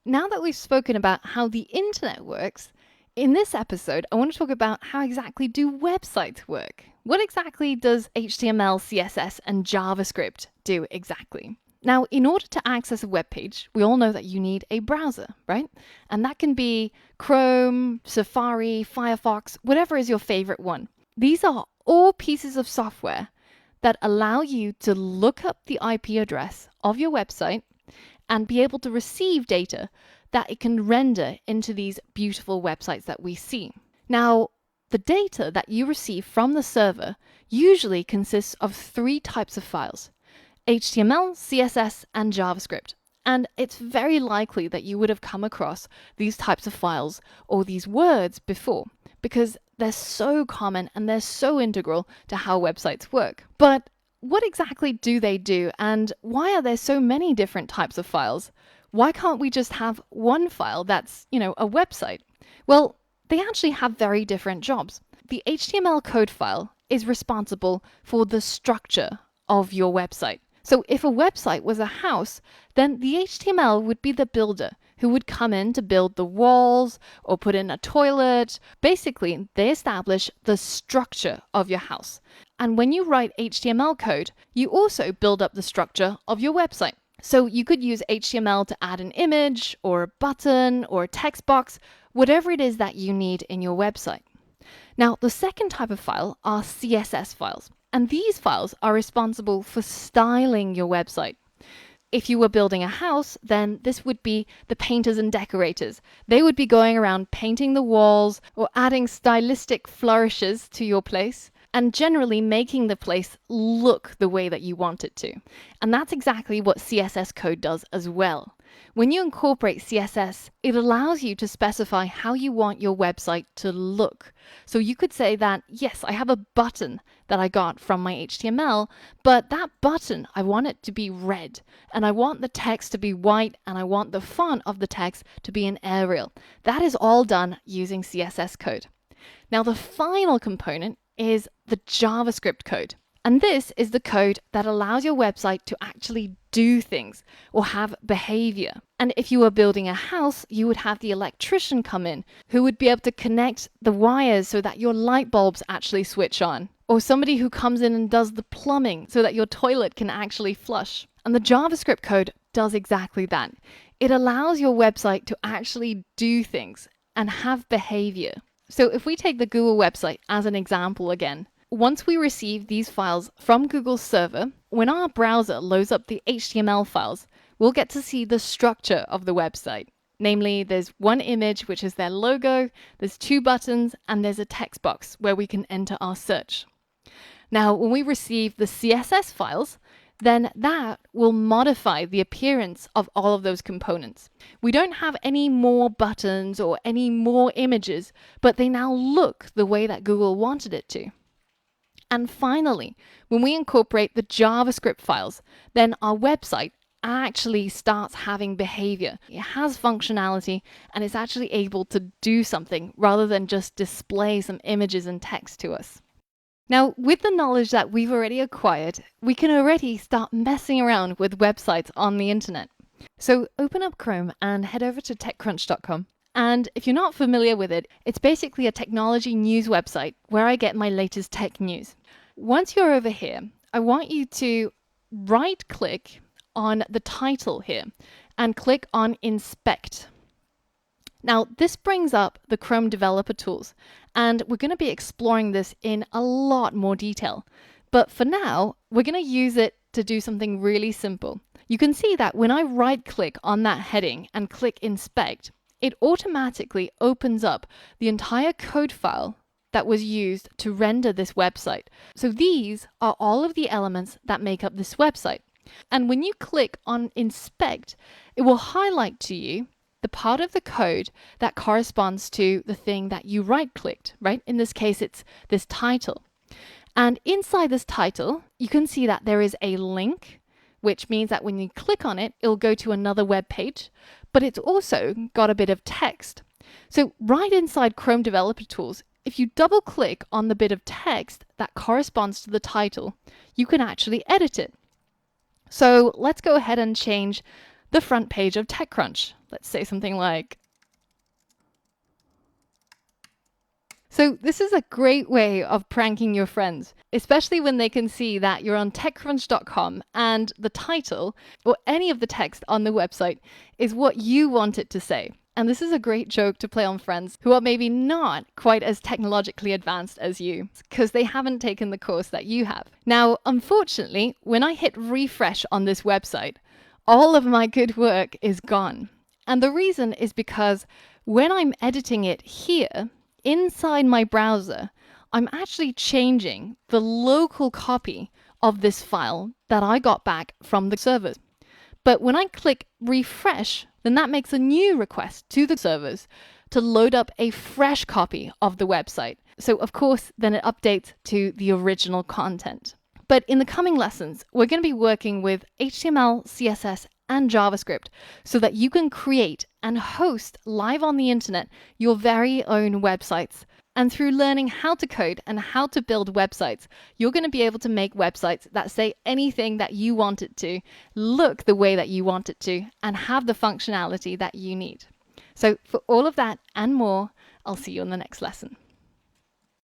now that we've spoken about how the internet works, in this episode, I want to talk about how exactly do websites work? What exactly does HTML, CSS, and JavaScript do exactly? Now, in order to access a web page, we all know that you need a browser, right? And that can be Chrome, Safari, Firefox, whatever is your favorite one. These are all pieces of software that allow you to look up the IP address of your website and be able to receive data that it can render into these beautiful websites that we see. Now, the data that you receive from the server usually consists of 3 types of files: HTML, CSS, and JavaScript. And it's very likely that you would have come across these types of files or these words before, because they're so common and they're so integral to how websites work. But what exactly do they do, and why are there so many different types of files? Why can't we just have one file that's, a website? Well, they actually have very different jobs. The HTML code file is responsible for the structure of your website. So if a website was a house, then the HTML would be the builder who would come in to build the walls or put in a toilet. Basically, they establish the structure of your house. And when you write HTML code, you also build up the structure of your website. So you could use HTML to add an image or a button or a text box, whatever it is that you need in your website. Now, the second type of file are CSS files. And these files are responsible for styling your website. If you were building a house, then this would be the painters and decorators. They would be going around painting the walls or adding stylistic flourishes to your place and generally making the place look the way that you want it to. And that's exactly what CSS code does as well. When you incorporate CSS, it allows you to specify how you want your website to look. So you could say that, yes, I have a button that I got from my HTML, but that button, I want it to be red, and I want the text to be white, and I want the font of the text to be in Arial. That is all done using CSS code. Now, the final component is the JavaScript code. And this is the code that allows your website to actually do things or have behavior. And if you were building a house, you would have the electrician come in who would be able to connect the wires so that your light bulbs actually switch on. Or somebody who comes in and does the plumbing so that your toilet can actually flush. And the JavaScript code does exactly that. It allows your website to actually do things and have behavior. So if we take the Google website as an example again, once we receive these files from Google's server, when our browser loads up the HTML files, we'll get to see the structure of the website. Namely, there's one image, which is their logo, there's 2 buttons, and there's a text box where we can enter our search. Now, when we receive the CSS files, then that will modify the appearance of all of those components. We don't have any more buttons or any more images, but they now look the way that Google wanted it to. And finally, when we incorporate the JavaScript files, then our website actually starts having behavior. It has functionality and it's actually able to do something rather than just display some images and text to us. Now, with the knowledge that we've already acquired, we can already start messing around with websites on the internet. So open up Chrome and head over to TechCrunch.com. And if you're not familiar with it, it's basically a technology news website where I get my latest tech news. Once you're over here, I want you to right-click on the title here and click on Inspect. Now, this brings up the Chrome developer tools, and we're going to be exploring this in a lot more detail. But for now, we're going to use it to do something really simple. You can see that when I right-click on that heading and click Inspect, it automatically opens up the entire code file that was used to render this website. So these are all of the elements that make up this website. And when you click on Inspect, it will highlight to you the part of the code that corresponds to the thing that you right-clicked, right? In this case, it's this title. And inside this title, you can see that there is a link, which means that when you click on it, it'll go to another web page, but it's also got a bit of text. So right inside Chrome Developer Tools, if you double click on the bit of text that corresponds to the title, you can actually edit it. So let's go ahead and change the front page of TechCrunch. Let's say something like, so this is a great way of pranking your friends, especially when they can see that you're on TechCrunch.com and the title or any of the text on the website is what you want it to say. And this is a great joke to play on friends who are maybe not quite as technologically advanced as you, because they haven't taken the course that you have. Now, unfortunately, when I hit refresh on this website, all of my good work is gone. And the reason is because when I'm editing it here, inside my browser, I'm actually changing the local copy of this file that I got back from the servers. But when I click refresh, then that makes a new request to the servers to load up a fresh copy of the website. So of course, then it updates to the original content. But in the coming lessons, we're going to be working with HTML, CSS, and JavaScript so that you can create and host live on the internet your very own websites. And through learning how to code and how to build websites, you're going to be able to make websites that say anything that you want it to, look the way that you want it to, and have the functionality that you need. So for all of that and more, I'll see you in the next lesson.